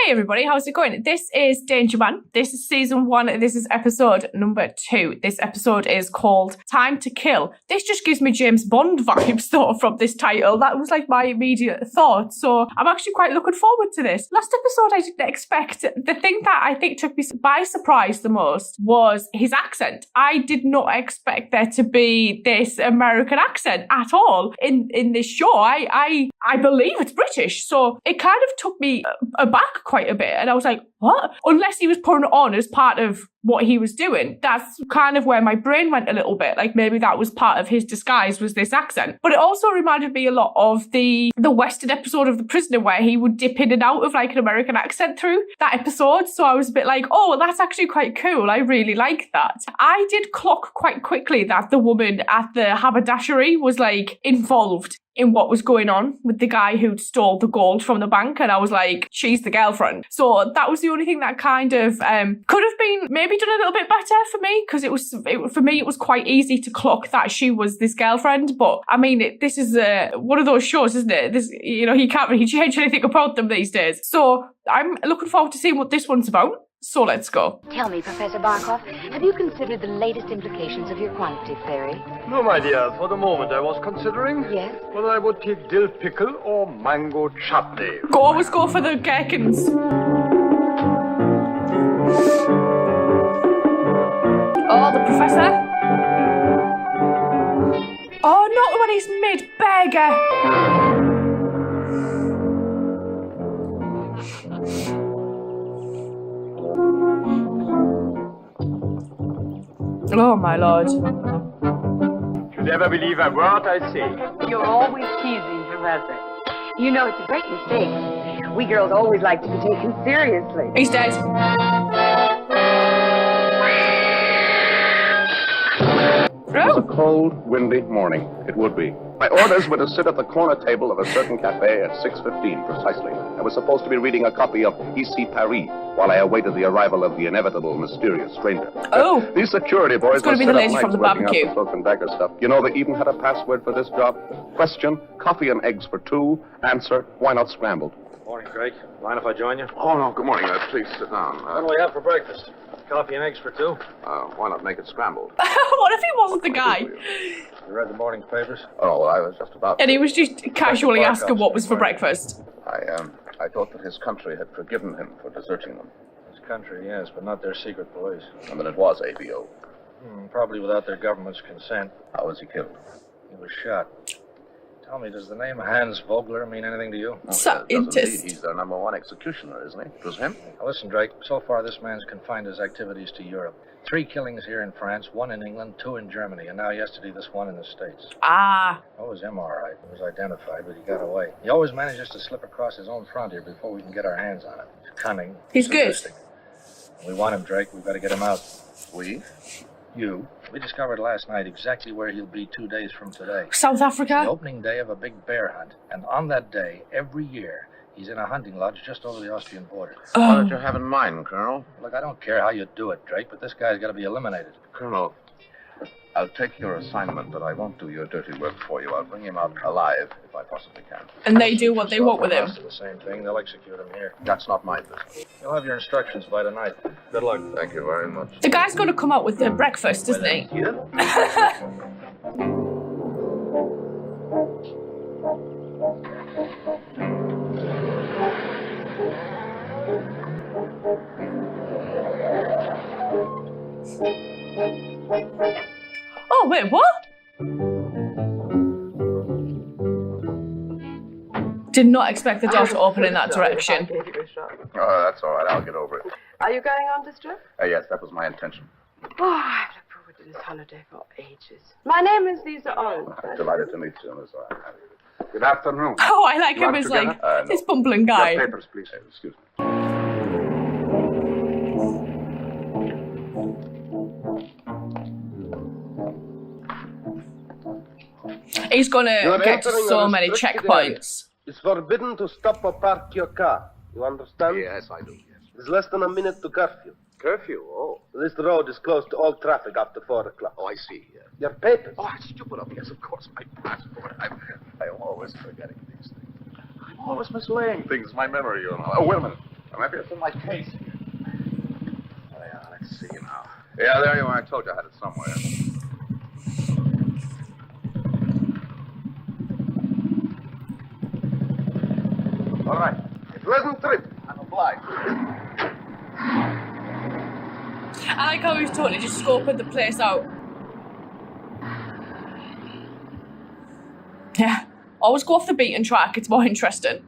Hey everybody, how's it going? This is Danger Man. This is season 1. This is episode number 2. This episode is called Time to Kill. This just gives me James Bond vibes though from this title. That was like my immediate thought. So I'm actually quite looking forward to this. Last episode I didn't expect. The thing that I think took me by surprise the most was his accent. I did not expect there to be this American accent at all in this show. I believe it's British. So it kind of took me aback quite a bit. And I was like, what? Unless he was putting it on as part of what he was doing. That's kind of where my brain went a little bit. Like maybe that was part of his disguise was this accent. But it also reminded me a lot of the Western episode of The Prisoner where he would dip in and out of like an American accent through that episode. So I was a bit like, oh, well, that's actually quite cool. I really like that. I did clock quite quickly that the woman at the haberdashery was like involved in what was going on with the guy who'd stole the gold from the bank. And I was like, she's the girlfriend. So that was the only thing that kind of could have been maybe done a little bit better for me, because for me it was quite easy to clock that she was this girlfriend. But I mean, this is one of those shows, isn't it? This, you know, he can't really change anything about them these days. So I'm looking forward to seeing what this one's about. So let's go. Tell me, Professor Barkov, have you considered the latest implications of your quantity theory? No, my dear. For the moment, I was considering whether I would take dill pickle or mango chutney. Always go for the gherkins. Oh, the professor. Oh, not when he's mid-beggar. Oh, my lord. You never believe a word I say. You're always teasing, Professor. You know it's a great mistake. We girls always like to be taken seriously. He's dead. It was a cold, windy morning. It would be. My orders were to sit at the corner table of a certain cafe at 6:15 precisely. I was supposed to be reading a copy of Ici Paris while I awaited the arrival of the inevitable mysterious stranger. Oh, these security boys it's going to be the lady from the barbecue. Cloak and dagger stuff. You know, they even had a password for this job. Question: coffee and eggs for 2. Answer: why not scrambled? Morning, Craig. Mind if I join you? Oh no, good morning. Please sit down. What do we have for breakfast? Coffee and eggs for 2. Why not make it scrambled? What if he wasn't the guy? You read the morning papers? Oh, well, I was just about. And he was just casually asking what was for breakfast. I thought that his country had forgiven him for deserting them. His country, yes, but not their secret police. And that it was ABO. Probably without their government's consent. How was he killed? He was shot. Tell me, does the name Hans Vogler mean anything to you? Scientist. He's their #1 executioner, isn't he? It was him? Now listen, Drake, so far this man's confined his activities to Europe. 3 killings here in France, 1 in England, 2 in Germany, and now yesterday this one in the States. Ah. That was him, all right. It was identified, but he got away. He always manages to slip across his own frontier before we can get our hands on him. He's cunning. He's good. We want him, Drake. We've got to get him out. We? You. We discovered last night exactly where he'll be 2 days from today. South Africa? The opening day of a big bear hunt. And on that day, every year, he's in a hunting lodge just over the Austrian border. What did you have in mind, Colonel? Look, I don't care how you do it, Drake, but this guy's got to be eliminated. Colonel, I'll take your assignment, but I won't do your dirty work for you. I'll bring him out alive if I possibly can. And they do what they want with him. The same thing. They'll execute him here. That's not my business. You'll have your instructions by tonight. Good luck. Thank you very much. The guy's going to come out with the breakfast, isn't he? Oh, wait, what? Did not expect the door to open in that direction. Oh, that's all right. I'll get over it. Are you going on this trip? Yes, that was my intention. Oh, I've looked forward to this holiday for ages. My name is Lisa Owens. Delighted to meet you, Miss Owen. Good afternoon. Oh, I like him as like this bumbling guy. Your papers, please. Excuse me. He's gonna get to so many checkpoints. It's forbidden to stop or park your car. You understand? Yes, I do, yes. It's less than a minute to curfew. Curfew? Oh. This road is closed to all traffic after 4 o'clock. Oh, I see. Your papers. Oh, stupid of me. Yes, of course, my passport. I'm always forgetting these things. I'm always mislaying things. My memory, you know. Oh, wait a minute. Maybe it's in my case. Oh, yeah, let's see now. Yeah, there you are. I told you I had it somewhere. All right. A pleasant trip. I'm obliged. I like how he's totally just scoping the place out. Yeah. Always go off the beaten track. It's more interesting.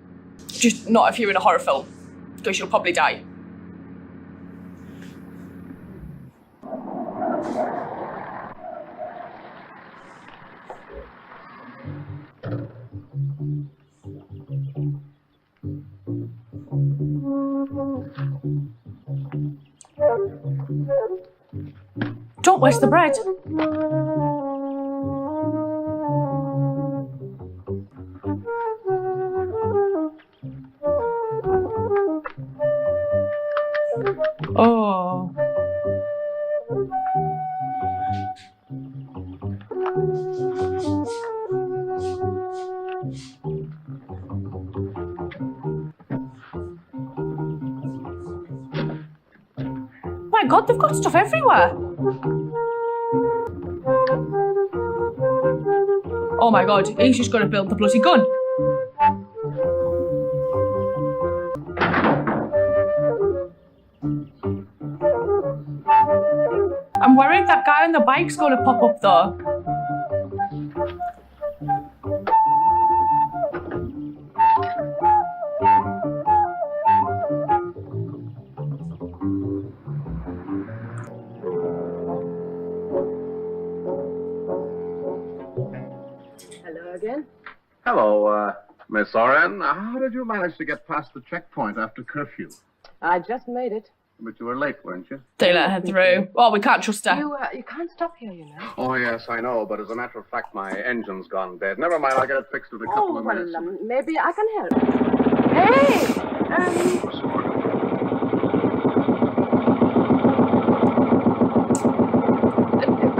Just not if you're in a horror film, because you'll probably die. Don't waste the bread. Oh. My God, they've got stuff everywhere. Oh my God, he's just got to build the bloody gun. I'm worried that guy on the bike's going to pop up though. Hello again. Hello, Miss Oren. How did you manage to get past the checkpoint after curfew? I just made it. But you were late, weren't you? They let her through. Oh, we can't trust her. You can't stop here, you know. Oh, yes, I know, but as a matter of fact, my engine's gone dead. Never mind, I'll get it fixed in a couple of minutes. Maybe I can help. Hey!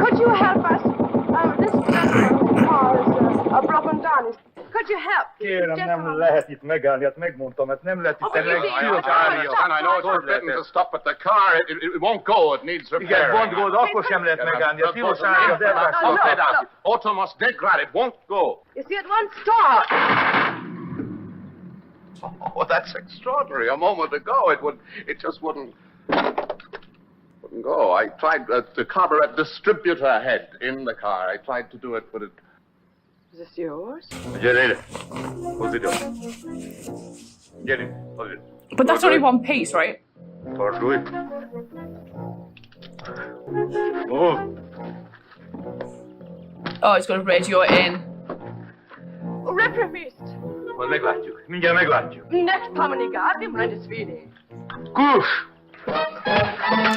Could you help us? This car is broken down. Could you help? Kérem, nem lehet itt megállni, hát megmondtam, hát nem lehet itt I know it's forbidden to stop at the car. It won't go. It needs Igen, repair. gond volt, akkor sem lehet megállni. A tilos állni az elvágta. Auto must dead glad. It won't go. You see, it won't stop. Oh, that's extraordinary. A moment ago, it just wouldn't go. I tried the carburetor distributor head in the car. I tried to do it, but it... Is this yours? Gyere, hoz ide. Gyere, hoz ide. But that's only one piece, right? Fordulj. Oh. Oh, it's got a radio in. Reprevist. Majd meglátjuk. Mindjárt meglátjuk. Next Pomini God, wir wollen es wieder. Kuss!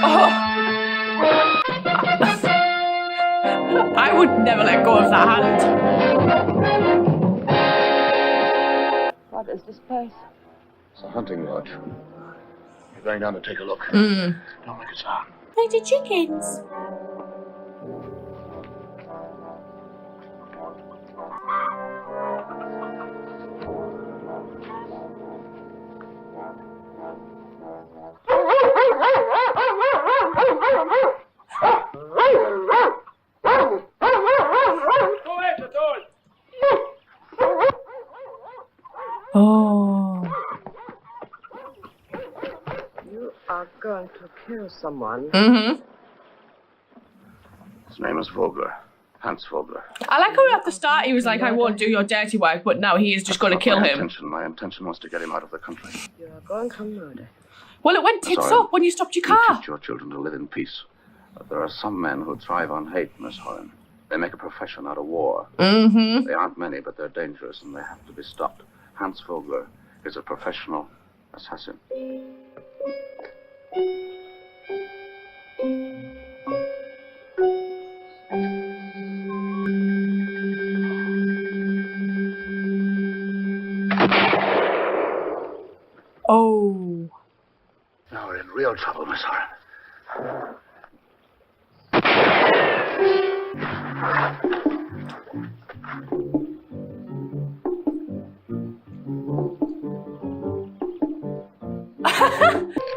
Oh. I would never let go of that hand. What is this place? It's a hunting lodge. You're going down to take a look. Mm. Don't make a sound. Lady chickens. Oh. You are going to kill someone. Mm-hmm. His name is Vogler. Hans Vogler. I like how at the start he was like, I won't do your dirty work, but now he is just going to kill him. My intention was to get him out of the country. You are going to murder. Well, it went tits Sorry. up when you stopped your You car. teach your children to live in peace. But there are some men who thrive on hate, Miss Horan. They make a profession out of war. Mm-hmm. They aren't many, but they're dangerous, and they have to be stopped. Hans Vogler is a professional assassin. Oh. Now we're in real trouble, Miss Horan.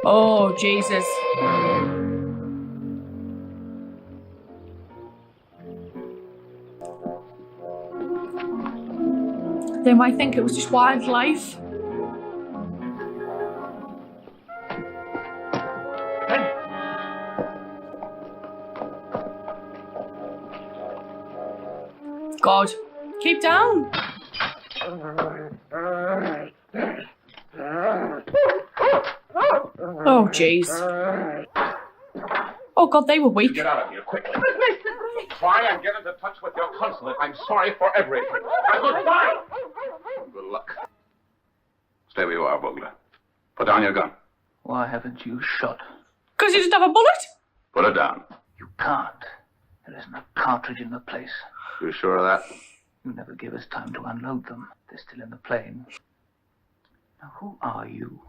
Oh, Jesus. They might think it was just wildlife. God, keep down. Oh, jeez. Oh, God, they were weak. Get out of here, quickly. Try and get into touch with your consulate. I'm sorry for everything. Goodbye. Good luck. Stay where you are, Vogler. Put down your gun. Why haven't you shot? Because you didn't have a bullet? Put it down. You can't. There isn't a cartridge in the place. You sure of that? You never give us time to unload them. They're still in the plane. Now, who are you?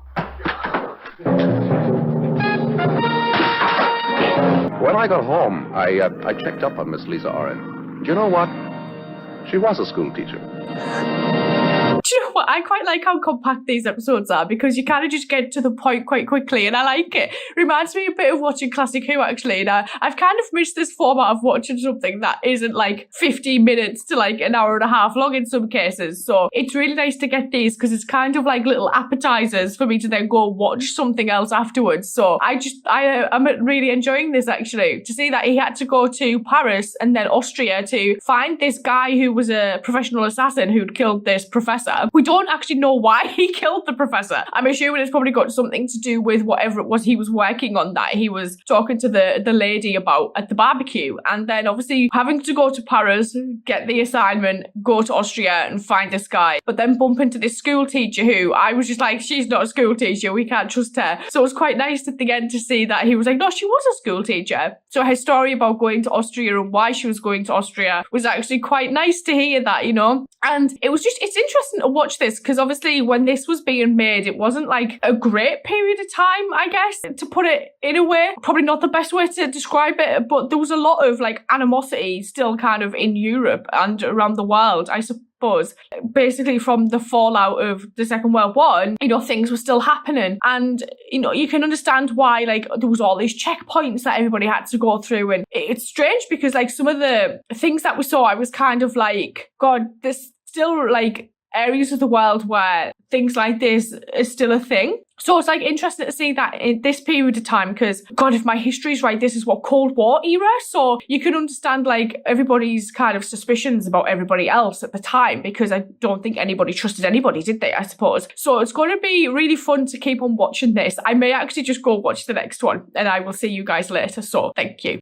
When I got home, I checked up on Miss Lisa Oren. Do you know what? She was a school teacher. Do you know what? I quite like how compact these episodes are because you kind of just get to the point quite quickly and I like it. Reminds me a bit of watching Classic Who actually. And I've kind of missed this format of watching something that isn't like 15 minutes to like an hour and a half long in some cases. So it's really nice to get these because it's kind of like little appetizers for me to then go watch something else afterwards. So I'm really enjoying this actually. To see that he had to go to Paris and then Austria to find this guy who was a professional assassin who'd killed this professor. We don't actually know why he killed the professor. I'm assuming it's probably got something to do with whatever it was he was working on that he was talking to the lady about at the barbecue. And then obviously having to go to Paris, get the assignment, go to Austria and find this guy. But then bump into this school teacher who I was just like, she's not a school teacher. We can't trust her. So it was quite nice at the end to see that he was like, no, she was a school teacher. So her story about going to Austria and why she was going to Austria was actually quite nice to hear that, you know. And it's interesting to watch this because obviously when this was being made, it wasn't like a great period of time, I guess, to put it in a way. Probably not the best way to describe it, but there was a lot of like animosity still kind of in Europe and around the world, I suppose. Basically from the fallout of the Second World War, and, you know, things were still happening. And, you know, you can understand why, like, there was all these checkpoints that everybody had to go through. And it's strange because, like, some of the things that we saw, I was kind of like, God, there's still, like, areas of the world where things like this is still a thing. So it's like interesting to see that in this period of time because, God, if my history's right, this is what Cold War era. So you can understand like everybody's kind of suspicions about everybody else at the time because I don't think anybody trusted anybody, did they, I suppose. So it's going to be really fun to keep on watching this. I may actually just go watch the next one and I will see you guys later. So thank you.